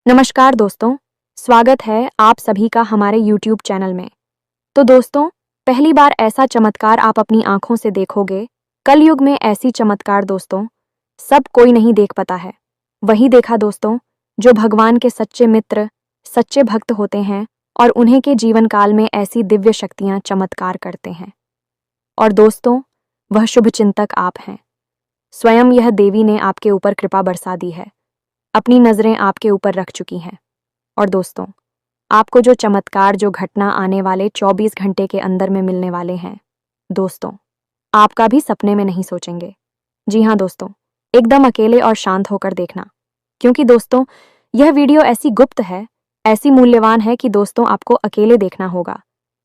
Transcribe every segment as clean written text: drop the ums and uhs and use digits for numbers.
नमस्कार दोस्तों, स्वागत है आप सभी का हमारे YouTube चैनल में। तो दोस्तों, पहली बार ऐसा चमत्कार आप अपनी आंखों से देखोगे। कलयुग में ऐसी चमत्कार दोस्तों सब कोई नहीं देख पाता है। वही देखा दोस्तों जो भगवान के सच्चे मित्र, सच्चे भक्त होते हैं और उन्हें के जीवन काल में ऐसी दिव्य शक्तियां चमत्कार करते हैं। और दोस्तों, वह शुभ चिंतक आप हैं। स्वयं यह देवी ने आपके ऊपर कृपा बरसा दी है, अपनी नजरें आपके ऊपर रख चुकी हैं। और दोस्तों, आपको जो चमत्कार, जो घटना आने वाले 24 घंटे के अंदर में मिलने वाले हैं दोस्तों, आपका भी सपने में नहीं सोचेंगे। जी हाँ दोस्तों, एकदम अकेले और शांत होकर देखना, क्योंकि दोस्तों यह वीडियो ऐसी गुप्त है, ऐसी मूल्यवान है कि दोस्तों आपको अकेले देखना होगा,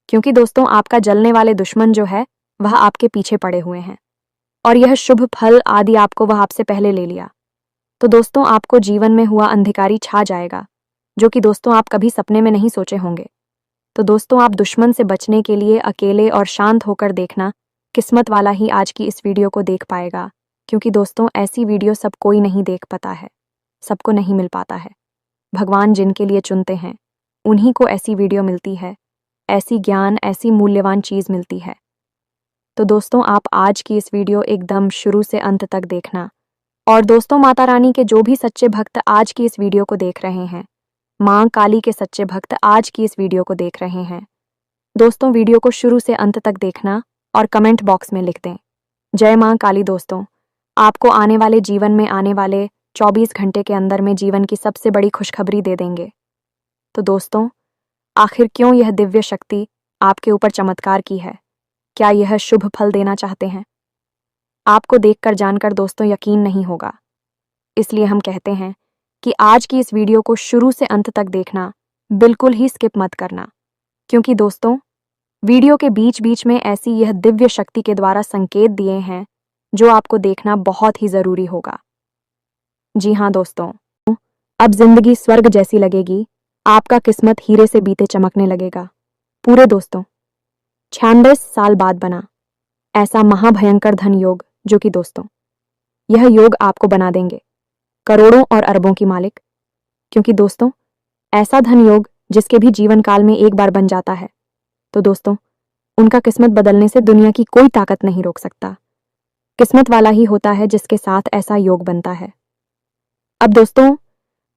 क्योंकि दोस्तों आपका जलने वाले दुश्मन जो है वह आपके पीछे पड़े हुए हैं और यह शुभ फल आदि आपको वह आपसे पहले ले लिया। तो दोस्तों आपको जीवन में हुआ अंधकारी छा जाएगा, जो कि दोस्तों आप कभी सपने में नहीं सोचे होंगे। तो दोस्तों आप दुश्मन से बचने के लिए अकेले और शांत होकर देखना, किस्मत वाला ही आज की इस वीडियो को देख पाएगा, क्योंकि दोस्तों ऐसी वीडियो सब कोई नहीं देख पाता है, सबको नहीं मिल पाता है। भगवान जिनके लिए चुनते हैं उन्हीं को ऐसी वीडियो मिलती है, ऐसी ज्ञान, ऐसी मूल्यवान चीज़ मिलती है। तो दोस्तों आप आज की इस वीडियो एकदम शुरू से अंत तक देखना। और दोस्तों माता रानी के जो भी सच्चे भक्त आज की इस वीडियो को देख रहे हैं, मां काली के सच्चे भक्त आज की इस वीडियो को देख रहे हैं, दोस्तों वीडियो को शुरू से अंत तक देखना और कमेंट बॉक्स में लिख दें जय मां काली। दोस्तों आपको आने वाले जीवन में आने वाले 24 घंटे के अंदर में जीवन की सबसे बड़ी खुशखबरी दे देंगे। तो दोस्तों आखिर क्यों यह दिव्य शक्ति आपके ऊपर चमत्कार की है? क्या यह शुभ फल देना चाहते हैं? आपको देखकर जानकर दोस्तों यकीन नहीं होगा, इसलिए हम कहते हैं कि आज की इस वीडियो को शुरू से अंत तक देखना, बिल्कुल ही स्किप मत करना, क्योंकि दोस्तों वीडियो के बीच बीच में ऐसी यह दिव्य शक्ति के द्वारा संकेत दिए हैं जो आपको देखना बहुत ही जरूरी होगा। जी हाँ दोस्तों, अब जिंदगी स्वर्ग जैसी लगेगी, आपका किस्मत हीरे से बीते चमकने लगेगा। पूरे दोस्तों 96 साल बाद बना ऐसा महाभयंकर धन योग, जो कि दोस्तों यह योग आपको बना देंगे करोड़ों और अरबों की मालिक। क्योंकि दोस्तों ऐसा धन योग जिसके भी जीवन काल में एक बार बन जाता है, तो दोस्तों उनका किस्मत बदलने से दुनिया की कोई ताकत नहीं रोक सकता। किस्मत वाला ही होता है जिसके साथ ऐसा योग बनता है। अब दोस्तों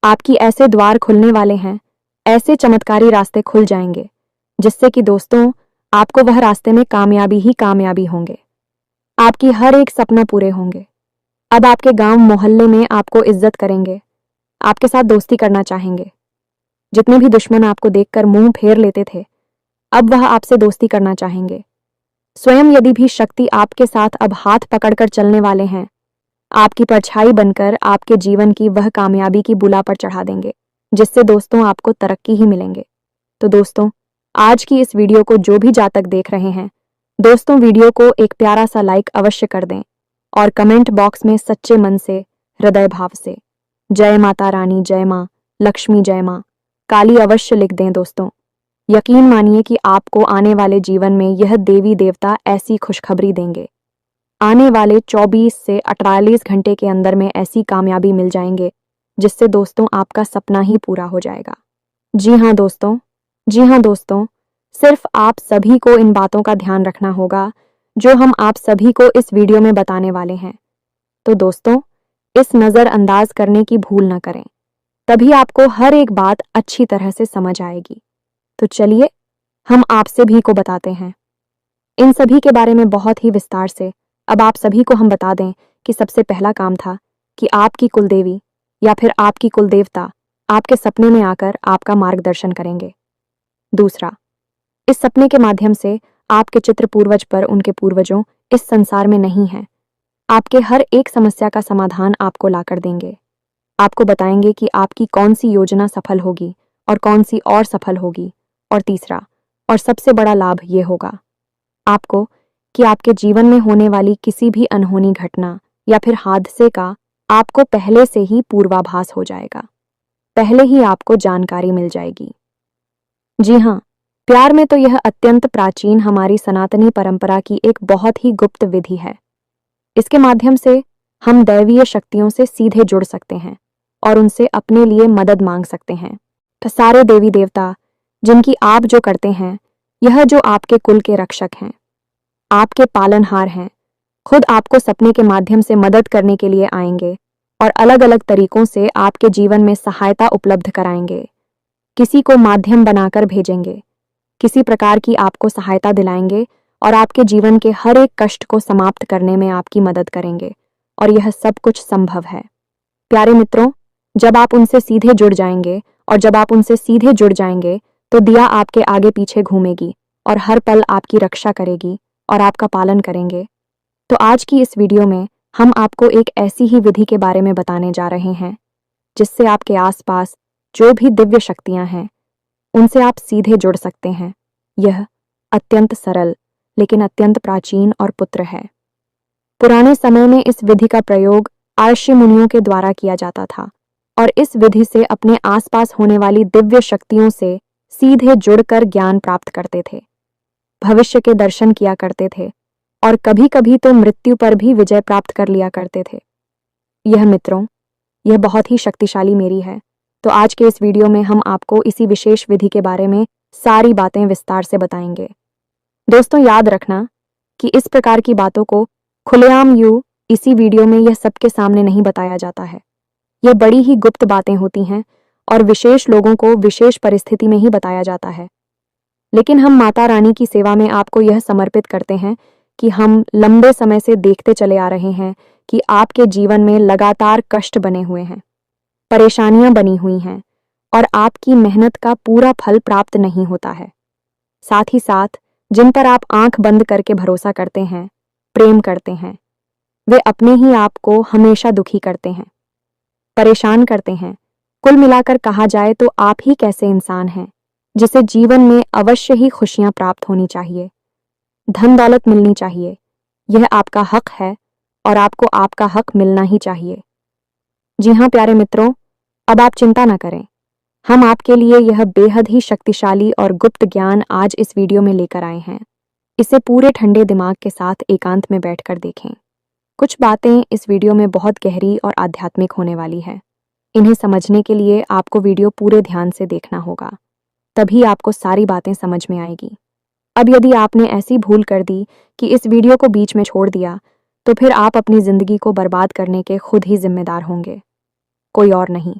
आपकी ऐसे द्वार खुलने वाले हैं, ऐसे चमत्कारी रास्ते खुल जाएंगे, जिससे कि दोस्तों आपको वह रास्ते में कामयाबी ही कामयाबी होंगे। आपकी हर एक सपना पूरे होंगे। अब आपके गांव मोहल्ले में आपको इज्जत करेंगे, आपके साथ दोस्ती करना चाहेंगे। जितने भी दुश्मन आपको देखकर मुंह फेर लेते थे, अब वह आपसे दोस्ती करना चाहेंगे। स्वयं यदि भी शक्ति आपके साथ अब हाथ पकड़कर चलने वाले हैं, आपकी परछाई बनकर आपके जीवन की वह कामयाबी की बुला पर चढ़ा देंगे, जिससे दोस्तों आपको तरक्की ही मिलेंगे। तो दोस्तों आज की इस वीडियो को जो भी जातक देख रहे हैं, दोस्तों वीडियो को एक प्यारा सा लाइक अवश्य कर दें और कमेंट बॉक्स में सच्चे मन से, हृदय भाव से जय माता रानी, जय मां लक्ष्मी, जय मां काली अवश्य लिख दें। दोस्तों यकीन मानिए कि आपको आने वाले जीवन में यह देवी देवता ऐसी खुशखबरी देंगे। आने वाले 24 से 48 घंटे के अंदर में ऐसी कामयाबी मिल जाएंगे, जिससे दोस्तों आपका सपना ही पूरा हो जाएगा। जी हाँ दोस्तों, सिर्फ आप सभी को इन बातों का ध्यान रखना होगा जो हम आप सभी को इस वीडियो में बताने वाले हैं। तो दोस्तों इस नज़रअंदाज करने की भूल न करें, तभी आपको हर एक बात अच्छी तरह से समझ आएगी। तो चलिए हम आपसे भी को बताते हैं इन सभी के बारे में बहुत ही विस्तार से। अब आप सभी को हम बता दें कि सबसे पहला काम था कि आपकी कुलदेवी या फिर आपकी कुलदेवता आपके सपने में आकर आपका मार्गदर्शन करेंगे। दूसरा, इस सपने के माध्यम से आपके चित्र पूर्वज पर उनके पूर्वजों इस संसार में नहीं है, आपके हर एक समस्या का समाधान आपको लाकर देंगे। आपको बताएंगे कि आपकी कौन सी योजना सफल होगी और कौन सी और सफल होगी। और तीसरा और सबसे बड़ा लाभ ये होगा आपको कि आपके जीवन में होने वाली किसी भी अनहोनी घटना या फिर हादसे का आपको पहले से ही पूर्वाभास हो जाएगा, पहले ही आपको जानकारी मिल जाएगी। जी हाँ, प्यार में तो यह अत्यंत प्राचीन हमारी सनातनी परंपरा की एक बहुत ही गुप्त विधि है। इसके माध्यम से हम दैवीय शक्तियों से सीधे जुड़ सकते हैं और उनसे अपने लिए मदद मांग सकते हैं। तो सारे देवी देवता जिनकी आप जो करते हैं, यह जो आपके कुल के रक्षक हैं, आपके पालनहार हैं, खुद आपको सपने के माध्यम से मदद करने के लिए आएंगे और अलग अलग तरीकों से आपके जीवन में सहायता उपलब्ध कराएंगे। किसी को माध्यम बनाकर भेजेंगे, किसी प्रकार की आपको सहायता दिलाएंगे और आपके जीवन के हर एक कष्ट को समाप्त करने में आपकी मदद करेंगे, और यह सब कुछ संभव है। प्यारे मित्रों, जब आप उनसे सीधे जुड़ जाएंगे और जब आप उनसे सीधे जुड़ जाएंगे तो दिया आपके आगे पीछे घूमेगी और हर पल आपकी रक्षा करेगी और आपका पालन करेंगे। तो आज की इस वीडियो में हम आपको एक ऐसी ही विधि के बारे में बताने जा रहे हैं जिससे आपके आसपास जो भी दिव्य शक्तियां हैं उनसे आप सीधे जुड़ सकते हैं। यह अत्यंत सरल लेकिन अत्यंत प्राचीन और पुत्र है। पुराने समय में इस विधि का प्रयोग ऋषि मुनियों के द्वारा किया जाता था और इस विधि से अपने आसपास होने वाली दिव्य शक्तियों से सीधे जुड़कर ज्ञान प्राप्त करते थे, भविष्य के दर्शन किया करते थे और कभी कभी तो मृत्यु पर भी विजय प्राप्त कर लिया करते थे। यह मित्रों, यह बहुत ही शक्तिशाली मेरी है। तो आज के इस वीडियो में हम आपको इसी विशेष विधि के बारे में सारी बातें विस्तार से बताएंगे। दोस्तों, याद रखना कि इस प्रकार की बातों को खुलेआम इसी वीडियो में यह सबके सामने नहीं बताया जाता है। यह बड़ी ही गुप्त बातें होती हैं और विशेष लोगों को विशेष परिस्थिति में ही बताया जाता है। लेकिन हम माता रानी की सेवा में आपको यह समर्पित करते हैं कि हम लंबे समय से देखते चले आ रहे हैं कि आपके जीवन में लगातार कष्ट बने हुए हैं, परेशानियां बनी हुई हैं और आपकी मेहनत का पूरा फल प्राप्त नहीं होता है। साथ ही साथ जिन पर आप आंख बंद करके भरोसा करते हैं, प्रेम करते हैं, वे अपने ही आप को हमेशा दुखी करते हैं, परेशान करते हैं। कुल मिलाकर कहा जाए तो आप ही कैसे इंसान हैं जिसे जीवन में अवश्य ही खुशियां प्राप्त होनी चाहिए, धन दौलत मिलनी चाहिए। यह आपका हक है और आपको आपका हक मिलना ही चाहिए। जी हाँ प्यारे मित्रों, अब आप चिंता न करें। हम आपके लिए यह बेहद ही शक्तिशाली और गुप्त ज्ञान आज इस वीडियो में लेकर आए हैं। इसे पूरे ठंडे दिमाग के साथ एकांत में बैठकर देखें। कुछ बातें इस वीडियो में बहुत गहरी और आध्यात्मिक होने वाली है। इन्हें समझने के लिए आपको वीडियो पूरे ध्यान से देखना होगा, तभी आपको सारी बातें समझ में आएगी। अब यदि आपने ऐसी भूल कर दी कि इस वीडियो को बीच में छोड़ दिया, तो फिर आप अपनी जिंदगी को बर्बाद करने के खुद ही जिम्मेदार होंगे, कोई और नहीं।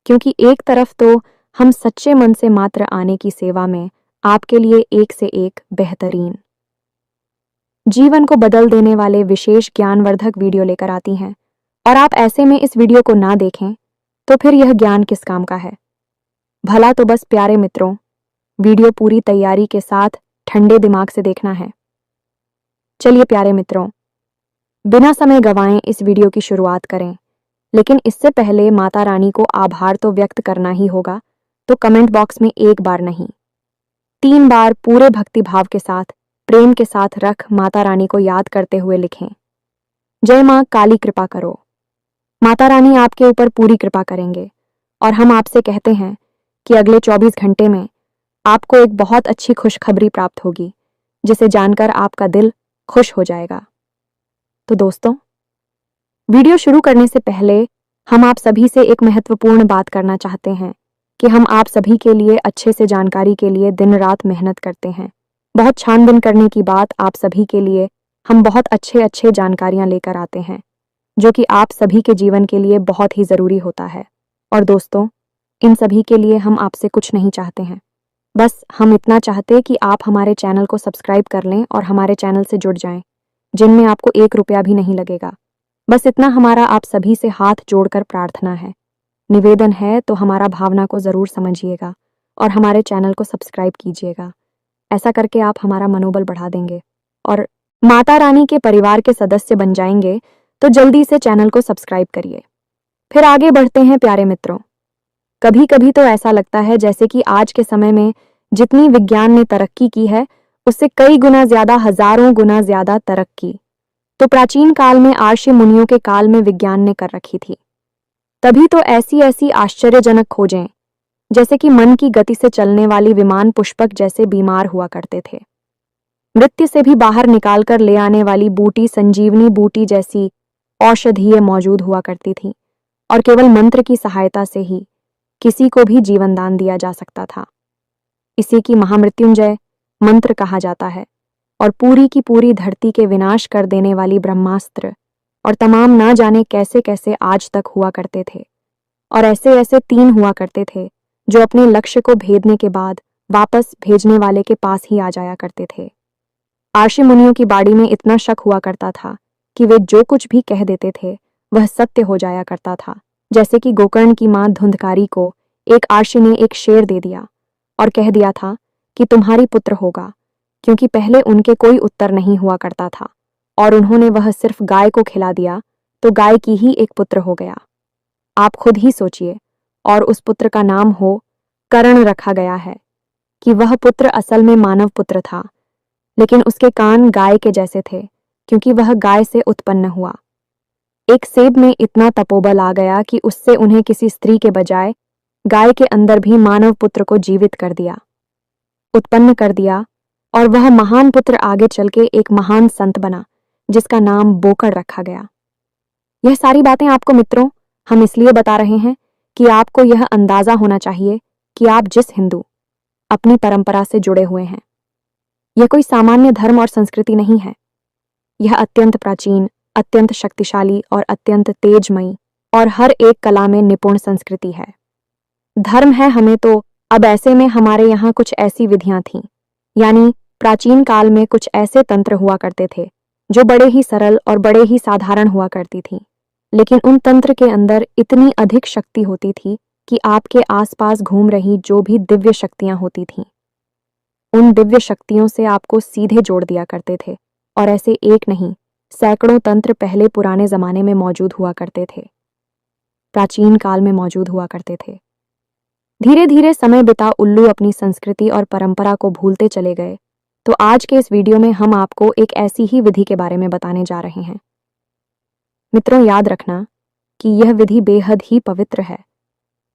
क्योंकि एक तरफ तो हम सच्चे मन से मात्र आने की सेवा में आपके लिए एक से एक बेहतरीन, जीवन को बदल देने वाले विशेष ज्ञानवर्धक वीडियो लेकर आती हैं, और आप ऐसे में इस वीडियो को ना देखें तो फिर यह ज्ञान किस काम का है। भला तो बस प्यारे मित्रों, वीडियो पूरी तैयारी के साथ ठंडे दिमाग से देखना है। चलिए प्यारे मित्रों, बिना समय गंवाए इस वीडियो की शुरुआत करें। लेकिन इससे पहले माता रानी को आभार तो व्यक्त करना ही होगा, तो कमेंट बॉक्स में एक बार नहीं, 3 बार पूरे भक्ति भाव के साथ, प्रेम के साथ रख माता रानी को याद करते हुए लिखें, जय मां काली कृपा करो। माता रानी आपके ऊपर पूरी कृपा करेंगे और हम आपसे कहते हैं कि अगले 24 घंटे में आपको एक बहुत अच्छी खुशखबरी प्राप्त होगी, जिसे जानकर आपका दिल खुश हो जाएगा। तो दोस्तों, वीडियो शुरू करने से पहले हम आप सभी से एक महत्वपूर्ण बात करना चाहते हैं कि हम आप सभी के लिए अच्छे से जानकारी के लिए दिन रात मेहनत करते हैं। बहुत छानबीन करने की बात आप सभी के लिए हम बहुत अच्छे जानकारियां लेकर आते हैं, जो कि आप सभी के जीवन के लिए बहुत ही ज़रूरी होता है। और दोस्तों, इन सभी के लिए हम आपसे कुछ नहीं चाहते हैं, बस हम इतना चाहते कि आप हमारे चैनल को सब्सक्राइब कर लें और हमारे चैनल से जुड़ जाएं, जिनमें आपको 1 रुपया भी नहीं लगेगा। बस इतना हमारा आप सभी से हाथ जोड़कर प्रार्थना है, निवेदन है। तो हमारा भावना को ज़रूर समझिएगा और हमारे चैनल को सब्सक्राइब कीजिएगा। ऐसा करके आप हमारा मनोबल बढ़ा देंगे और माता रानी के परिवार के सदस्य बन जाएंगे। तो जल्दी से चैनल को सब्सक्राइब करिए। फिर आगे बढ़ते हैं प्यारे मित्रों। कभी कभी तो ऐसा लगता है जैसे कि आज के समय में जितनी विज्ञान ने तरक्की की है, उससे कई गुना ज्यादा, हजारों गुना ज्यादा तरक्की तो प्राचीन काल में ऋषि मुनियों के काल में विज्ञान ने कर रखी थी। तभी तो ऐसी ऐसी आश्चर्यजनक खोजें, जैसे कि मन की गति से चलने वाली विमान पुष्पक जैसे बीमार हुआ करते थे, मृत्यु से भी बाहर निकालकर ले आने वाली बूटी संजीवनी बूटी जैसी औषधीय मौजूद हुआ करती थी, और केवल मंत्र की सहायता से ही किसी को भी जीवन दान दिया जा सकता था। इसी की महामृत्युंजय मंत्र कहा जाता है और पूरी की पूरी धरती के विनाश कर देने वाली ब्रह्मास्त्र और तमाम ना जाने कैसे कैसे आज तक हुआ करते थे। और ऐसे ऐसे 3 हुआ करते थे जो अपने लक्ष्य को भेदने के बाद वापस भेजने वाले के पास ही आ जाया करते थे। आर्षि मुनियों की बाड़ी में इतना शक हुआ करता था कि वे जो कुछ भी कह देते थे वह सत्य हो जाया करता था। जैसे कि गोकर्ण की मां धुंधकारी को एक आर्षि ने एक शेर दे दिया और कह दिया था कि तुम्हारी पुत्र होगा, क्योंकि पहले उनके कोई उत्तर नहीं हुआ करता था और उन्होंने वह सिर्फ गाय को खिला दिया तो गाय की ही एक पुत्र हो गया। आप खुद ही सोचिए, और उस पुत्र का नाम हो कर्ण रखा गया है कि वह पुत्र असल में मानव पुत्र था, लेकिन उसके कान गाय के जैसे थे क्योंकि वह गाय से उत्पन्न हुआ। एक सेब में इतना तपोबल आ गया कि उससे उन्हें किसी स्त्री के बजाय गाय के अंदर भी मानव पुत्र को जीवित कर दिया, उत्पन्न कर दिया, और वह महान पुत्र आगे चल के एक महान संत बना जिसका नाम बोकड़ रखा गया। यह सारी बातें आपको मित्रों हम इसलिए बता रहे हैं कि आपको यह अंदाजा होना चाहिए कि आप जिस हिंदू अपनी परंपरा से जुड़े हुए हैं, यह कोई सामान्य धर्म और संस्कृति नहीं है। यह अत्यंत प्राचीन, अत्यंत शक्तिशाली और अत्यंत तेजमयी और हर एक कला में निपुण संस्कृति है। धर्म है हमें तो अब ऐसे में हमारे यहाँ कुछ ऐसी विधियां थीं, यानी प्राचीन काल में कुछ ऐसे तंत्र हुआ करते थे जो बड़े ही सरल और बड़े ही साधारण हुआ करती थीं, लेकिन उन तंत्र के अंदर इतनी अधिक शक्ति होती थी कि आपके आसपास घूम रही जो भी दिव्य शक्तियां होती थीं, उन दिव्य शक्तियों से आपको सीधे जोड़ दिया करते थे। और ऐसे एक नहीं, सैकड़ों तंत्र पहले पुराने जमाने में मौजूद हुआ करते थे, प्राचीन काल में मौजूद हुआ करते थे। धीरे धीरे समय बिता उल्लू अपनी संस्कृति और परंपरा को भूलते चले गए, तो आज के इस वीडियो में हम आपको एक ऐसी ही विधि के बारे में बताने जा रहे हैं। मित्रों, याद रखना कि यह विधि बेहद ही पवित्र है,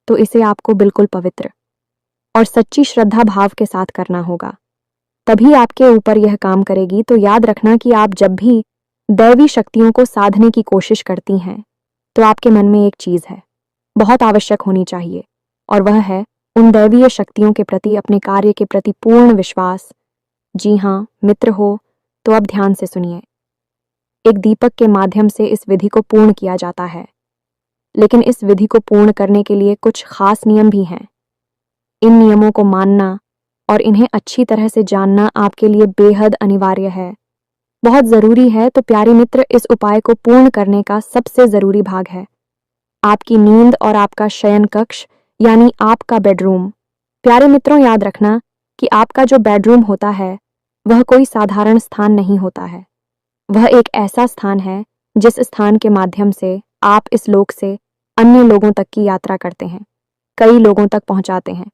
तो इसे आपको बिल्कुल पवित्र और सच्ची श्रद्धा भाव के साथ करना होगा, तभी आपके ऊपर यह काम करेगी। तो याद रखना कि आप जब भी दैवी शक्तियों को साधने की कोशिश करती हैं, तो आपके मन में एक चीज है, बहुत आवश्यक होनी चाहिए, और वह है उन दैवीय शक्तियों के प्रति अपने कार्य के प्रति पूर्ण विश्वास। जी हाँ मित्र हो, तो अब ध्यान से सुनिए। एक दीपक के माध्यम से इस विधि को पूर्ण किया जाता है, लेकिन इस विधि को पूर्ण करने के लिए कुछ खास नियम भी हैं। इन नियमों को मानना और इन्हें अच्छी तरह से जानना आपके लिए बेहद अनिवार्य है, बहुत जरूरी है। तो प्यारे मित्र, इस उपाय को पूर्ण करने का सबसे जरूरी भाग है आपकी नींद और आपका शयन कक्ष, यानी आपका बेडरूम। प्यारे मित्रों, याद रखना कि आपका जो बेडरूम होता है वह कोई साधारण स्थान नहीं होता है। वह एक ऐसा स्थान है जिस स्थान के माध्यम से आप इस लोक से अन्य लोगों तक की यात्रा करते हैं, कई लोगों तक पहुंचाते हैं,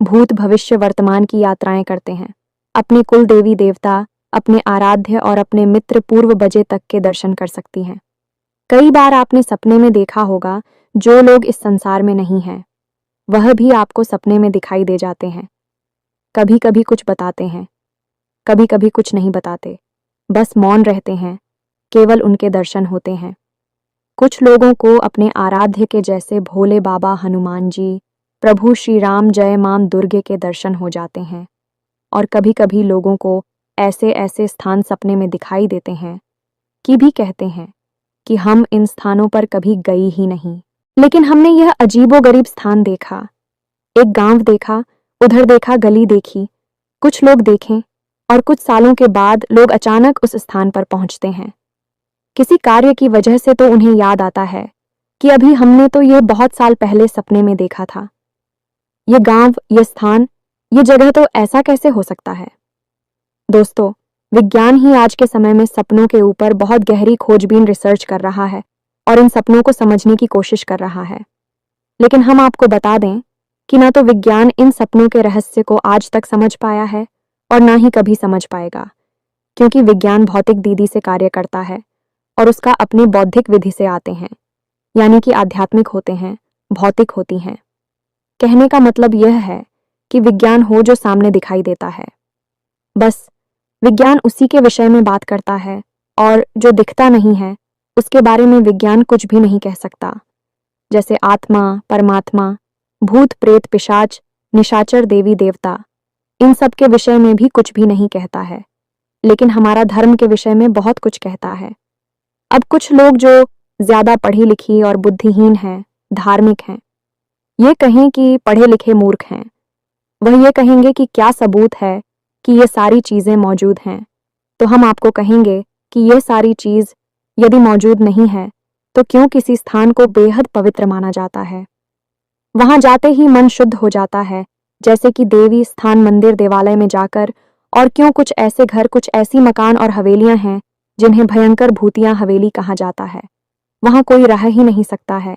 भूत भविष्य वर्तमान की यात्राएं करते हैं, अपने कुल देवी देवता, अपने आराध्य और अपने मित्र पूर्व बजे तक के दर्शन कर सकती हैं। कई बार आपने सपने में देखा होगा जो लोग इस संसार में नहीं हैं, वह भी आपको सपने में दिखाई दे जाते हैं। कभी कभी कुछ बताते हैं, कभी कभी कुछ नहीं बताते, बस मौन रहते हैं, केवल उनके दर्शन होते हैं। कुछ लोगों को अपने आराध्य के जैसे भोले बाबा हनुमान जी, प्रभु श्री राम, जय मां दुर्गे के दर्शन हो जाते हैं, और कभी कभी लोगों को ऐसे ऐसे स्थान सपने में दिखाई देते हैं कि भी कहते हैं कि हम इन स्थानों पर कभी गई ही नहीं, लेकिन हमने यह अजीबोगरीब स्थान देखा, एक गांव देखा, उधर देखा, गली देखी, कुछ लोग देखें, और कुछ सालों के बाद लोग अचानक उस स्थान पर पहुंचते हैं। किसी कार्य की वजह से तो उन्हें याद आता है कि अभी हमने तो ये बहुत साल पहले सपने में देखा था। ये गांव, ये स्थान, ये जगह तो ऐसा कैसे हो सकता है? दोस्तों, विज्ञान ही आज के समय में सपनों के ऊपर बहुत गहरी खोजबीन रिसर्च कर रहा है और इन सपनों को समझने की कोशिश कर रहा है। लेकिन हम आपको बता दें कि ना तो विज्ञान इन सपनों के रहस्य को आज तक समझ पाया है और ना ही कभी समझ पाएगा, क्योंकि विज्ञान भौतिक दीदी से कार्य करता है और उसका अपनी बौद्धिक विधि से आते हैं, यानी कि आध्यात्मिक होते हैं, भौतिक होती हैं। कहने का मतलब यह है कि विज्ञान हो जो सामने दिखाई देता है, बस विज्ञान उसी के विषय में बात करता है, और जो दिखता नहीं है उसके बारे में विज्ञान कुछ भी नहीं कह सकता। जैसे आत्मा, परमात्मा, भूत प्रेत पिशाच, निशाचर देवी देवता, इन सब के विषय में भी कुछ भी नहीं कहता है, लेकिन हमारा धर्म के विषय में बहुत कुछ कहता है। अब कुछ लोग जो ज्यादा पढ़ी लिखी और बुद्धिहीन हैं, धार्मिक हैं, ये कहें कि पढ़े लिखे मूर्ख हैं, वह ये कहेंगे कि क्या सबूत है कि ये सारी चीजें मौजूद हैं। तो हम आपको कहेंगे कि ये सारी चीज यदि मौजूद नहीं है तो क्यों किसी स्थान को बेहद पवित्र माना जाता है। वहां जाते ही मन शुद्ध हो जाता है, जैसे कि देवी स्थान, मंदिर, देवालय में जाकर। और क्यों कुछ ऐसे घर, कुछ ऐसी मकान और हवेलियां हैं जिन्हें भयंकर भूतिया हवेली कहा जाता है, वहां कोई रह ही नहीं सकता है।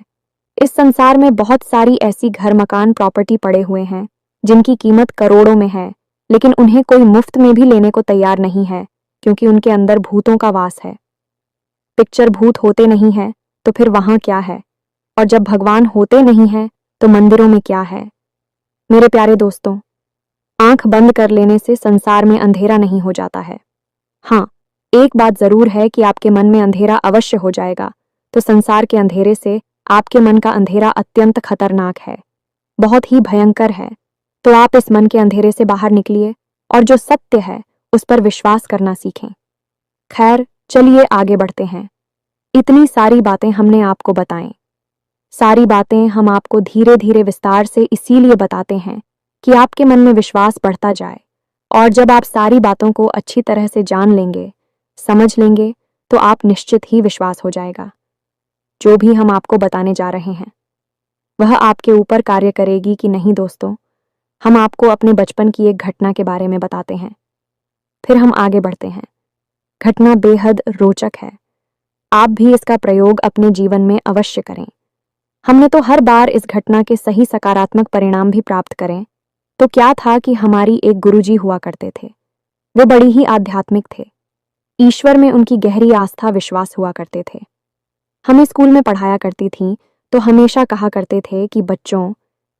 इस संसार में बहुत सारी ऐसी घर, मकान, प्रॉपर्टी पड़े हुए हैं जिनकी कीमत करोड़ों में है, लेकिन उन्हें कोई मुफ्त में भी लेने को तैयार नहीं है, क्योंकि उनके अंदर भूतों का वास है। पिक्चर भूत होते नहीं है तो फिर वहां क्या है? और जब भगवान होते नहीं हैं तो मंदिरों में क्या है? मेरे प्यारे दोस्तों, आंख बंद कर लेने से संसार में अंधेरा नहीं हो जाता है। हाँ, एक बात जरूर है कि आपके मन में अंधेरा अवश्य हो जाएगा। तो संसार के अंधेरे से आपके मन का अंधेरा अत्यंत खतरनाक है, बहुत ही भयंकर है। तो आप इस मन के अंधेरे से बाहर निकलिए और जो सत्य है उस पर विश्वास करना सीखें। खैर, चलिए आगे बढ़ते हैं। इतनी सारी बातें हमने आपको बताएं, सारी बातें हम आपको धीरे धीरे विस्तार से इसीलिए बताते हैं कि आपके मन में विश्वास बढ़ता जाए। और जब आप सारी बातों को अच्छी तरह से जान लेंगे, समझ लेंगे, तो आप निश्चित ही विश्वास हो जाएगा। जो भी हम आपको बताने जा रहे हैं वह आपके ऊपर कार्य करेगी कि नहीं दोस्तों। हम आपको अपने बचपन की एक घटना के बारे में बताते हैं, फिर हम आगे बढ़ते हैं। घटना बेहद रोचक है, आप भी इसका प्रयोग अपने जीवन में अवश्य करें। हमने तो हर बार इस घटना के सही सकारात्मक परिणाम भी प्राप्त करें। तो क्या था कि हमारी एक गुरुजी हुआ करते थे। वे बड़ी ही आध्यात्मिक थे, ईश्वर में उनकी गहरी आस्था, विश्वास हुआ करते थे। हमें स्कूल में पढ़ाया करती थीं तो हमेशा कहा करते थे कि बच्चों,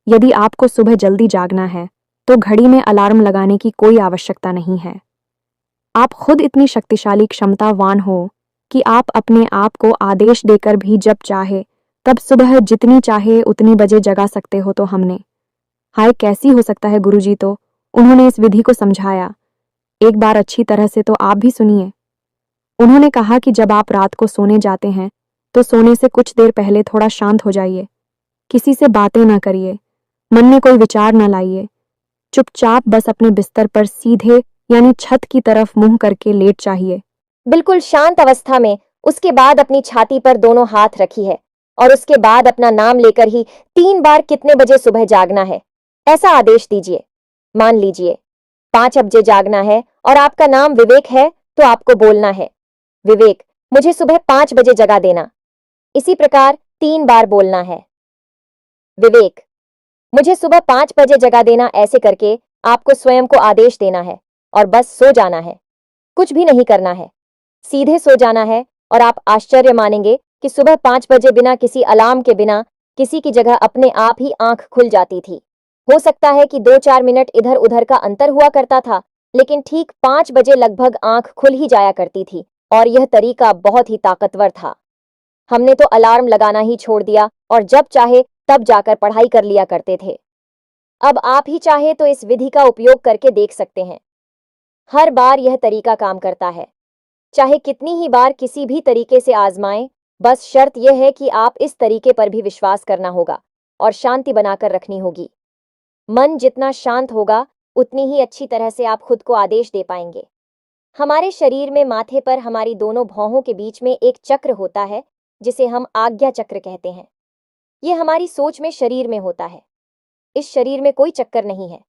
यदि आपको सुबह जल्दी जागना है तो घड़ी में अलार्म लगाने की कोई आवश्यकता नहीं है। आप खुद इतनी शक्तिशाली, क्षमतावान हो कि आप अपने आप को आदेश देकर भी जब चाहे तब सुबह जितनी चाहे उतनी बजे जगा सकते हो। तो हमने, हाय कैसी हो सकता है गुरुजी, तो उन्होंने इस विधि को समझाया। एक बार अच्छी तरह से तो आप भी सुनिए। उन्होंने कहा कि जब आप रात को सोने जाते हैं तो सोने से कुछ देर पहले थोड़ा शांत हो जाइए, किसी से बातें ना करिए, मन में कोई विचार ना लाइए, चुपचाप बस अपने बिस्तर पर सीधे यानी छत की तरफ मुंह करके लेट जाइए, बिल्कुल शांत अवस्था में। उसके बाद अपनी छाती पर दोनों हाथ रखी है और उसके बाद अपना नाम लेकर ही 3 बार कितने बजे सुबह जागना है ऐसा आदेश दीजिए। मान लीजिए 5 बजे जागना है और आपका नाम विवेक है, तो आपको बोलना है, विवेक मुझे सुबह 5 बजे जगा देना। इसी प्रकार 3 बार बोलना है, विवेक मुझे सुबह 5 बजे जगा देना। ऐसे करके आपको स्वयं को आदेश देना है और बस सो जाना है, कुछ भी नहीं करना है, सीधे सो जाना है। और आप आश्चर्य मानेंगे कि सुबह 5 बजे बिना किसी अलार्म के, बिना किसी की जगह अपने आप ही आंख खुल जाती थी। हो सकता है कि 2-4 मिनट इधर उधर का अंतर हुआ करता था, लेकिन ठीक 5 बजे लगभग आंख खुल ही जाया करती थी। और यह तरीका बहुत ही ताकतवर था। हमने तो अलार्म लगाना ही छोड़ दिया और जब चाहे तब जाकर पढ़ाई कर लिया करते थे। अब आप ही चाहे तो इस विधि का उपयोग करके देख सकते हैं। हर बार यह तरीका काम करता है, चाहे कितनी ही बार किसी भी तरीके से आजमाएं। बस शर्त यह है कि आप इस तरीके पर भी विश्वास करना होगा और शांति बनाकर रखनी होगी। मन जितना शांत होगा उतनी ही अच्छी तरह से आप खुद को आदेश दे पाएंगे। हमारे शरीर में माथे पर हमारी दोनों भौहों के बीच में एक चक्र होता है जिसे हम आज्ञा चक्र कहते हैं। यह हमारी सोच में शरीर में होता है। इस शरीर में कोई चक्कर नहीं है।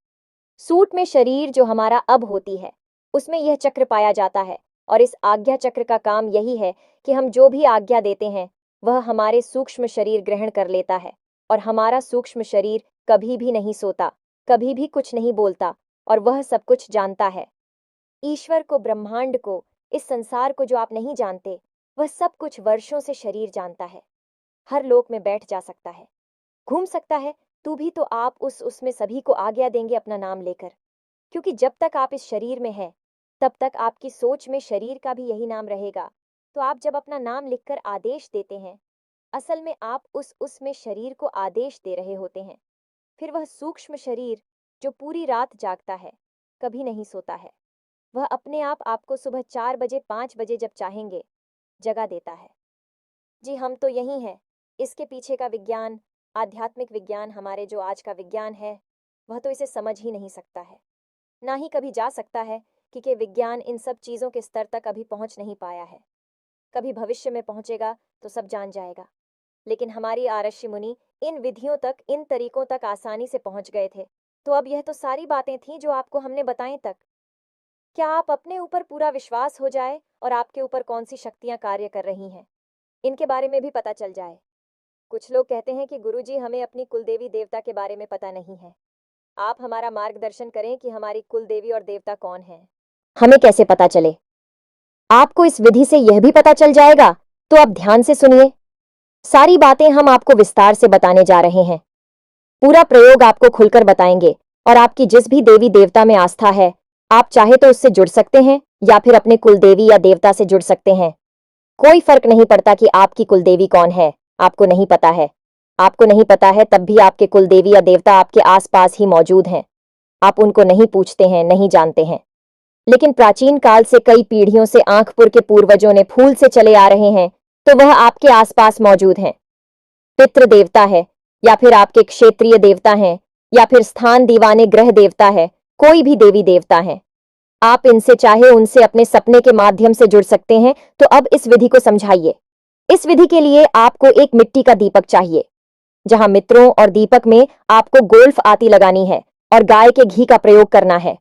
सूट में शरीर जो हमारा अब होती है उसमें यह चक्र पाया जाता है। और इस आज्ञा चक्र का काम यही है कि हम जो भी आज्ञा देते हैं वह हमारे सूक्ष्म शरीर ग्रहण कर लेता है। और हमारा सूक्ष्म शरीर कभी भी नहीं सोता, कभी भी कुछ नहीं बोलता, और वह सब कुछ जानता है। ईश्वर को, ब्रह्मांड को, इस संसार को जो आप नहीं जानते, वह सब कुछ वर्षों से शरीर जानता है। हर लोक में बैठ जा सकता है, घूम सकता है, तू भी तो आप उसमें सभी को आज्ञा देंगे अपना नाम लेकर। क्योंकि जब तक आप इस शरीर में हैं तब तक आपकी सोच में शरीर का भी यही नाम रहेगा। तो आप जब अपना नाम लिखकर आदेश देते हैं असल में आप उसमें शरीर को आदेश दे रहे होते हैं। फिर वह सूक्ष्म शरीर जो पूरी रात जागता है, कभी नहीं सोता है, वह अपने आप आपको सुबह 4 बजे 5 बजे जब चाहेंगे जगा देता है। जी, हम तो यही हैं। इसके पीछे का विज्ञान, आध्यात्मिक विज्ञान, हमारे जो आज का विज्ञान है, वह तो इसे समझ ही नहीं सकता है, ना ही कभी जा सकता है, क्योंकि विज्ञान इन सब चीज़ों के स्तर तक अभी पहुंच नहीं पाया है। कभी भविष्य में पहुंचेगा तो सब जान जाएगा। लेकिन हमारी आरषि मुनि इन विधियों तक, इन तरीकों तक आसानी से पहुंच गए थे। तो अब यह तो सारी बातें थीं जो आपको हमने बताएं तक। क्या आप अपने ऊपर पूरा विश्वास हो जाए और आपके ऊपर कौन सी शक्तियां कार्य कर रही हैं, इनके बारे में भी पता चल जाए। कुछ लोग कहते हैं कि गुरुजी, हमें अपनी कुलदेवी देवता के बारे में पता नहीं है। आप हमारा मार्गदर्शन करें कि हमारी कुलदेवी और देवता कौन है। हमें कैसे पता चले? आपको इस विधि से यह भी पता चल जाएगा। तो आप ध्यान से सुनिए। सारी बातें हम आपको विस्तार से बताने जा रहे हैं। पूरा प्रयोग आपको खुलकर बताएंगे। और आपकी जिस भी देवी देवता में आस्था है, आप चाहे तो उससे जुड़ सकते हैं या फिर अपने कुलदेवी या देवता से जुड़ सकते हैं। कोई फर्क नहीं पड़ता कि आपकी कुलदेवी कौन है। आपको नहीं पता है, आपको नहीं पता है, तब भी आपके कुलदेवी या देवता आपके आसपास ही मौजूद हैं। आप उनको नहीं पूछते हैं, नहीं जानते हैं। लेकिन प्राचीन काल से कई पीढ़ियों से आंखपुर के पूर्वजों ने फूल से चले आ रहे हैं, तो वह आपके आसपास मौजूद हैं। पितृ देवता है, या फिर आपके क्षेत्रीय देवता हैं, या फिर स्थान दीवाने ग्रह देवता है, कोई भी देवी देवता है। आप इनसे चाहे उनसे अपने सपने के माध्यम से जुड़ सकते हैं। तो अब इस विधि को समझाइए। इस विधि के लिए आपको एक मिट्टी का दीपक चाहिए, जहां मित्रों और दीपक में आपको गोल्फ आती लगानी है और गाय के घी का प्रयोग करना है।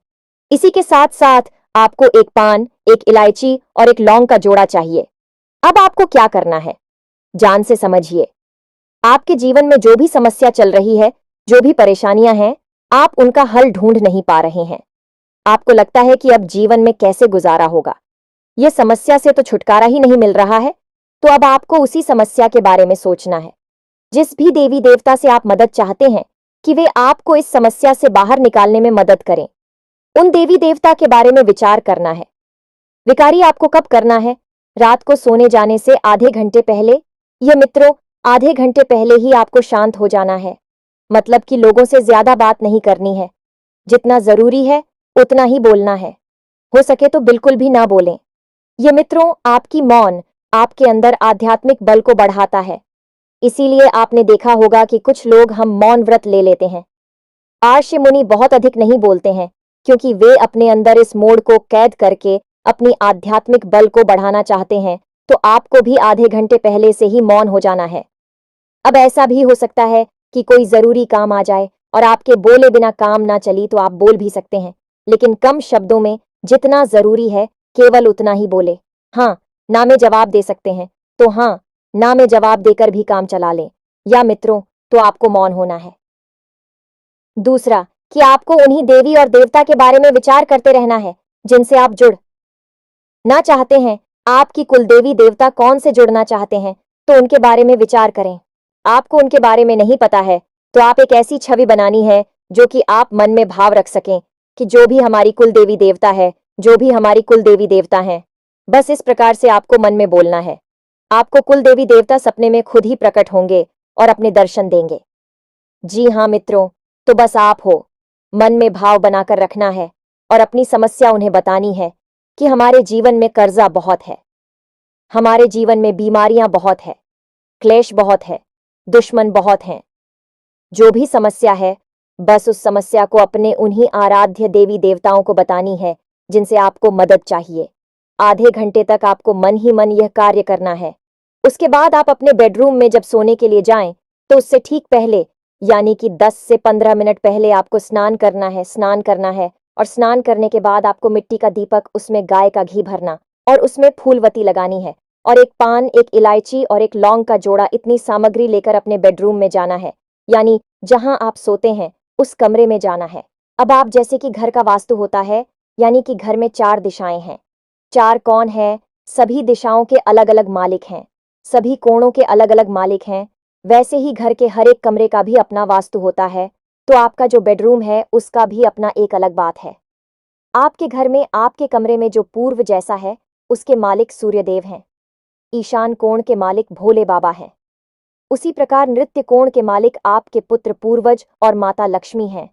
इसी के साथ साथ आपको एक पान, एक इलायची और एक लौंग का जोड़ा चाहिए। अब आपको क्या करना है, जान से समझिए। आपके जीवन में जो भी समस्या चल रही है, जो भी परेशानियां हैं, आप उनका हल ढूंढ नहीं पा रहे हैं। आपको लगता है कि अब जीवन में कैसे गुजारा होगा, यह समस्या से तो छुटकारा ही नहीं मिल रहा है। तो अब आपको उसी समस्या के बारे में सोचना है। जिस भी देवी देवता से आप मदद चाहते हैं कि वे आपको इस समस्या से बाहर निकालने में मदद करें, उन देवी देवता के बारे में विचार करना है। विकारी आपको कब करना है? रात को सोने जाने से आधे घंटे पहले। यह मित्रों, आधे घंटे पहले ही आपको शांत हो जाना है। मतलब कि लोगों से ज्यादा बात नहीं करनी है। जितना जरूरी है उतना ही बोलना है। हो सके तो बिल्कुल भी ना बोलें। ये मित्रों, आपकी मौन आपके अंदर आध्यात्मिक बल को बढ़ाता है। इसीलिए आपने देखा होगा कि कुछ लोग हम मौन व्रत ले लेते हैं। आर्षि मुनि बहुत अधिक नहीं बोलते हैं, क्योंकि वे अपने अंदर इस मोड़ को कैद करके अपनी आध्यात्मिक बल को बढ़ाना चाहते हैं। तो आपको भी आधे घंटे पहले से ही मौन हो जाना है। अब ऐसा भी हो सकता है कि कोई जरूरी काम आ जाए और आपके बोले बिना काम ना चली, तो आप बोल भी सकते हैं, लेकिन कम शब्दों में। जितना जरूरी है केवल उतना ही बोले। हाँ, ना में जवाब दे सकते हैं तो हाँ, ना में जवाब देकर भी काम चला लें। या मित्रों, तो आपको मौन होना है। दूसरा, कि आपको उन्हीं देवी और देवता के बारे में विचार करते रहना है जिनसे आप जुड़ ना चाहते हैं। आपकी कुलदेवी देवता कौन से जुड़ना चाहते हैं, तो उनके बारे में विचार करें। आपको उनके बारे में नहीं पता है, तो आप एक ऐसी छवि बनानी है जो कि आप मन में भाव रख सकें कि जो भी हमारी कुलदेवी देवता है, जो भी हमारी कुलदेवी देवता हैं। बस इस प्रकार से आपको मन में बोलना है। आपको कुलदेवी देवता सपने में खुद ही प्रकट होंगे और अपने दर्शन देंगे। जी हाँ मित्रों, तो बस आप हो। मन में भाव बनाकर रखना है और अपनी समस्या उन्हें बतानी है कि हमारे जीवन में कर्जा बहुत है, हमारे जीवन में बीमारियां बहुत है, क्लेश बहुत है, दुश्मन बहुत हैं। जो भी समस्या है, बस उस समस्या को अपने उन्हीं आराध्य देवी देवताओं को बतानी है जिनसे आपको मदद चाहिए। आधे घंटे तक आपको मन ही मन यह कार्य करना है। उसके बाद आप अपने बेडरूम में जब सोने के लिए जाएं, तो उससे ठीक पहले, यानी कि 10 से 15 मिनट पहले आपको स्नान करना है, स्नान करना है। और स्नान करने के बाद आपको मिट्टी का दीपक, उसमें गाय का घी भरना और उसमें फूलवती लगानी है। और एक पान, एक इलायची और एक लौंग का जोड़ा, इतनी सामग्री लेकर अपने बेडरूम में जाना है, यानी जहां आप सोते हैं उस कमरे में जाना है। अब आप जैसे कि घर का वास्तु होता है, यानी कि घर में 4 दिशाएं हैं। 4 कौन है? सभी दिशाओं के अलग अलग मालिक हैं, सभी कोणों के अलग अलग मालिक हैं। वैसे ही घर के हर एक कमरे का भी अपना वास्तु होता है। तो आपका जो बेडरूम है उसका भी अपना एक अलग बात है। आपके घर में, आपके कमरे में जो पूर्व जैसा है, उसके मालिक सूर्यदेव हैं। ईशान कोण के मालिक भोले बाबा हैं। उसी प्रकार नृत्य कोण के मालिक आपके पुत्र पूर्वज और माता लक्ष्मी हैं।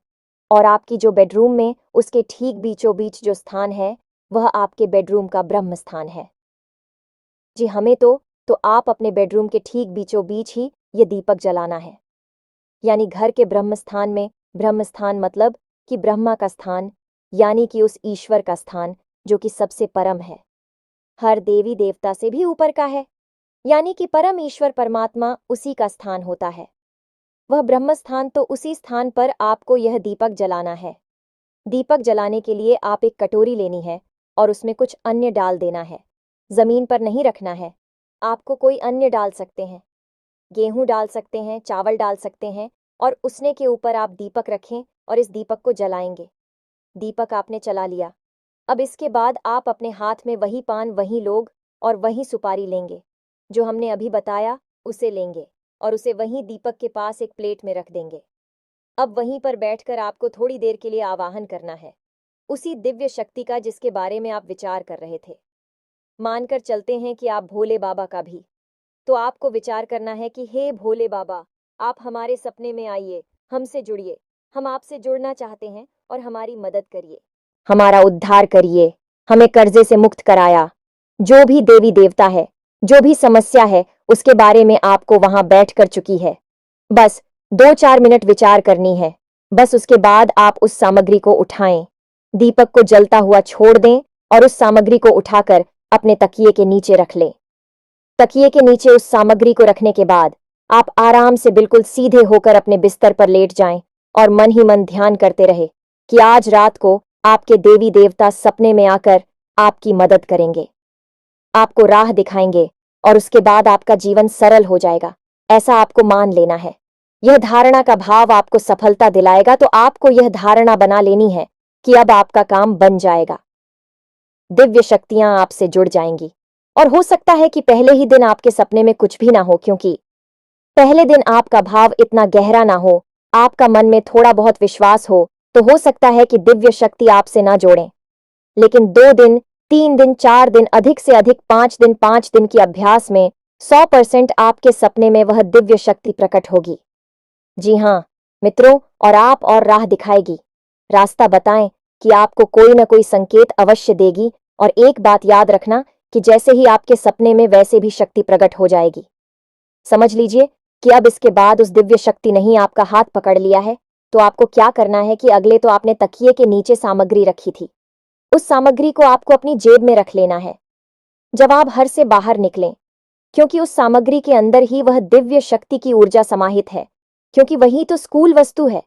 और आपकी जो बेडरूम में उसके ठीक बीचों बीच जो स्थान है वह आपके बेडरूम का ब्रह्म स्थान है। जी हमें तो आप अपने बेडरूम के ठीक बीचों बीच ही ये दीपक जलाना है, यानी घर के ब्रह्म स्थान में। ब्रह्म स्थान मतलब कि ब्रह्मा का स्थान, यानी कि उस ईश्वर का स्थान जो कि सबसे परम है, हर देवी देवता से भी ऊपर का है, यानी कि परम ईश्वर परमात्मा उसी का स्थान होता है, वह ब्रह्म स्थान। तो उसी स्थान पर आपको यह दीपक जलाना है। दीपक जलाने के लिए आप एक कटोरी लेनी है और उसमें कुछ अन्य डाल देना है। जमीन पर नहीं रखना है, आपको कोई अन्य डाल सकते हैं, गेहूं डाल सकते हैं, चावल डाल सकते हैं, और उसने के ऊपर आप दीपक रखें और इस दीपक को जलाएंगे। दीपक आपने चला लिया। अब इसके बाद आप अपने हाथ में वही पान, वही लोग और वही सुपारी लेंगे जो हमने अभी बताया, उसे लेंगे और उसे वहीं दीपक के पास एक प्लेट में रख देंगे। अब वहीं पर बैठकर आपको थोड़ी देर के लिए आवाहन करना है उसी दिव्य शक्ति का जिसके बारे में आप विचार कर रहे थे। मानकर चलते हैं कि आप भोले बाबा का भी, तो आपको विचार करना है कि हे भोले बाबा, आप हमारे सपने में आइए, हमसे जुड़िए, हम आपसे जुड़ना चाहते हैं और हमारी मदद करिए, हमारा उद्धार करिए, हमें कर्जे से मुक्त कराया। जो भी देवी देवता है, जो भी समस्या है, उसके बारे में आपको वहां बैठ कर चुकी है। बस 2-4 मिनट विचार करनी है। बस उसके बाद आप उस सामग्री को उठाएं, दीपक को जलता हुआ छोड़ दें और उस सामग्री को उठाकर अपने तकिए के नीचे रख लें। तकिए के नीचे उस सामग्री को रखने के बाद आप आराम से बिल्कुल सीधे होकर अपने बिस्तर पर लेट जाएं और मन ही मन ध्यान करते रहे कि आज रात को आपके देवी देवता सपने में आकर आपकी मदद करेंगे, आपको राह दिखाएंगे और उसके बाद आपका जीवन सरल हो जाएगा। ऐसा आपको मान लेना है। यह धारणा का भाव आपको सफलता दिलाएगा, तो आपको यह धारणा बना लेनी है कि अब आपका काम बन जाएगा, दिव्य शक्तियां आपसे जुड़ जाएंगी। और हो सकता है कि पहले ही दिन आपके सपने में कुछ भी ना हो, क्योंकि पहले दिन आपका भाव इतना गहरा ना हो, आपका मन में थोड़ा बहुत विश्वास हो सकता है कि दिव्य शक्ति आपसे ना जोड़े। लेकिन 2 दिन, 3 दिन, 4 दिन, अधिक से अधिक 5 दिन की अभ्यास में 100% आपके सपने में वह दिव्य शक्ति प्रकट होगी। जी हाँ मित्रों, और आप और राह दिखाएगी, रास्ता बताएं कि आपको कोई ना कोई संकेत अवश्य देगी। और एक बात याद रखना कि जैसे ही आपके सपने में वैसे भी शक्ति प्रकट हो जाएगी। समझ लीजिए कि अब इसके बाद उस दिव्य शक्ति ने ही आपका हाथ पकड़ लिया है। तो आपको क्या करना है कि अगले तो आपने तकिए के नीचे सामग्री रखी थी, उस सामग्री को आपको अपनी जेब में रख लेना है जब आप घर से बाहर निकलें, क्योंकि उस सामग्री के अंदर ही वह दिव्य शक्ति की ऊर्जा समाहित है, क्योंकि वही तो स्कूल वस्तु है,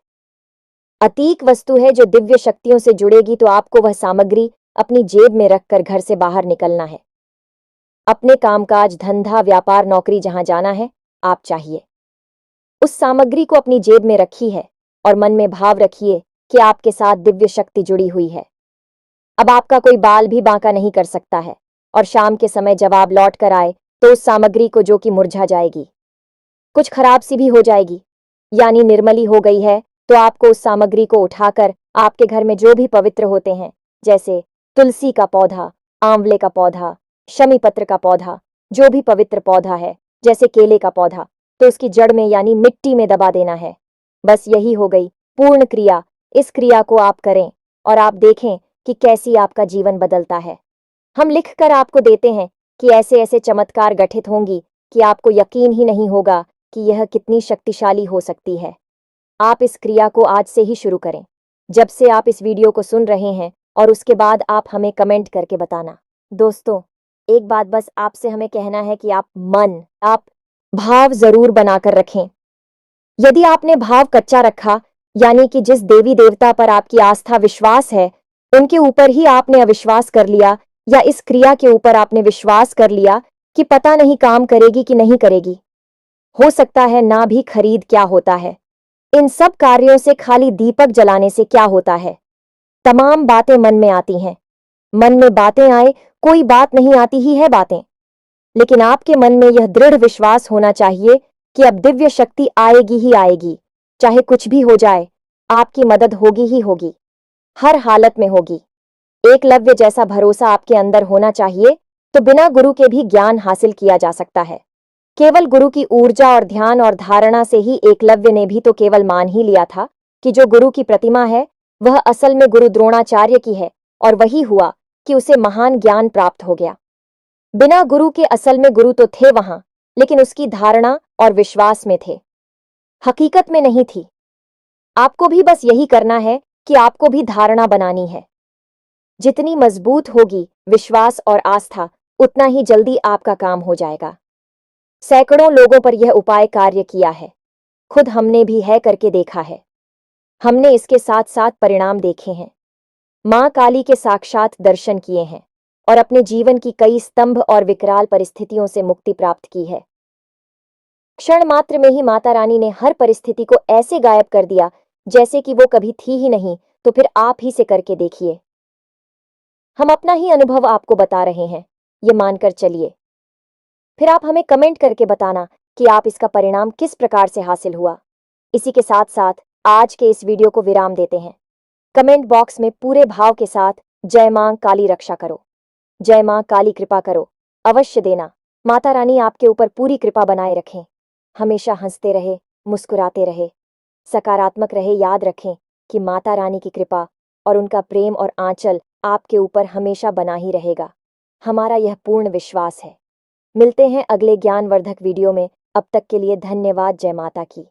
अतीक वस्तु है जो दिव्य शक्तियों से जुड़ेगी। तो आपको वह सामग्री अपनी जेब में रखकर घर से बाहर निकलना है। अपने कामकाज, धंधा, व्यापार, नौकरी जहां जाना है, आप चाहिए उस सामग्री को अपनी जेब में रखी है और मन में भाव रखिए कि आपके साथ दिव्य शक्ति जुड़ी हुई है। अब आपका कोई बाल भी बांका नहीं कर सकता है, और शाम के समय जब आप लौट कर आए तो उस सामग्री को जो कि मुरझा जाएगी, कुछ खराब सी भी हो जाएगी, यानी निर्मली हो गई है, तो आपको उस सामग्री को उठाकर आपके घर में जो भी पवित्र होते हैं, जैसे तुलसी का पौधा, आंवले का पौधा, शमी पत्र का पौधा, जो भी पवित्र पौधा है, जैसे केले का पौधा, तो उसकी जड़ में यानी मिट्टी में दबा देना है। बस यही हो गई पूर्ण क्रिया। इस क्रिया को आप करें और आप देखें कि कैसी आपका जीवन बदलता है। हम लिख कर आपको देते हैं कि ऐसे ऐसे चमत्कार घटित होंगी कि आपको यकीन ही नहीं होगा कि यह कितनी शक्तिशाली हो सकती है। आप इस क्रिया को आज से ही शुरू करें, जब से आप इस वीडियो को सुन रहे हैं, और उसके बाद आप हमें कमेंट करके बताना। दोस्तों, एक बात बस आपसे हमें कहना है कि आप भाव जरूर बनाकर रखें। यदि आपने भाव कच्चा रखा, यानी कि जिस देवी देवता पर आपकी आस्था विश्वास है उनके ऊपर ही आपने अविश्वास कर लिया, या इस क्रिया के ऊपर आपने विश्वास कर लिया कि पता नहीं काम करेगी कि नहीं करेगी, हो सकता है ना भी खरीद क्या होता है, इन सब कार्यों से खाली दीपक जलाने से क्या होता है। तमाम बातें मन में आती हैं, मन में बातें आए, कोई बात नहीं आती ही है बातें, लेकिन आपके मन में यह दृढ़ विश्वास होना चाहिए कि अब दिव्य शक्ति आएगी ही आएगी, चाहे कुछ भी हो जाए, आपकी मदद होगी ही होगी, हर हालत में होगी। एकलव्य जैसा भरोसा आपके अंदर होना चाहिए, तो बिना गुरु के भी ज्ञान हासिल किया जा सकता है। केवल गुरु की ऊर्जा और ध्यान और धारणा से ही एकलव्य ने भी तो केवल मान ही लिया था कि जो गुरु की प्रतिमा है वह असल में गुरु द्रोणाचार्य की है, और वही हुआ कि उसे महान ज्ञान प्राप्त हो गया। बिना गुरु के असल में गुरु तो थे वहां, लेकिन उसकी धारणा और विश्वास में थे, हकीकत में नहीं थी। आपको भी बस यही करना है कि आपको भी धारणा बनानी है। जितनी मजबूत होगी विश्वास और आस्था, उतना ही जल्दी आपका काम हो जाएगा। सैकड़ों लोगों पर यह उपाय कार्य किया है, खुद हमने भी है करके देखा है। हमने इसके साथ साथ परिणाम देखे हैं, मां काली के साक्षात दर्शन किए हैं और अपने जीवन की कई स्तंभ और विकराल परिस्थितियों से मुक्ति प्राप्त की है। क्षण मात्र में ही माता रानी ने हर परिस्थिति को ऐसे गायब कर दिया जैसे कि वो कभी थी ही नहीं। तो फिर आप ही से करके देखिए। हम अपना ही अनुभव आपको बता रहे हैं, ये मानकर चलिए। फिर आप हमें कमेंट करके बताना कि आप इसका परिणाम किस प्रकार से हासिल हुआ। इसी के साथ साथ आज के इस वीडियो को विराम देते हैं। कमेंट बॉक्स में पूरे भाव के साथ जय मां काली रक्षा करो, जय मां काली कृपा करो अवश्य देना। माता रानी आपके ऊपर पूरी कृपा बनाए रखें, हमेशा हंसते रहे, मुस्कुराते रहे, सकारात्मक रहे। याद रखें कि माता रानी की कृपा और उनका प्रेम और आंचल आपके ऊपर हमेशा बना ही रहेगा, हमारा यह पूर्ण विश्वास है। मिलते हैं अगले ज्ञानवर्धक वीडियो में, अब तक के लिए धन्यवाद। जय माता की।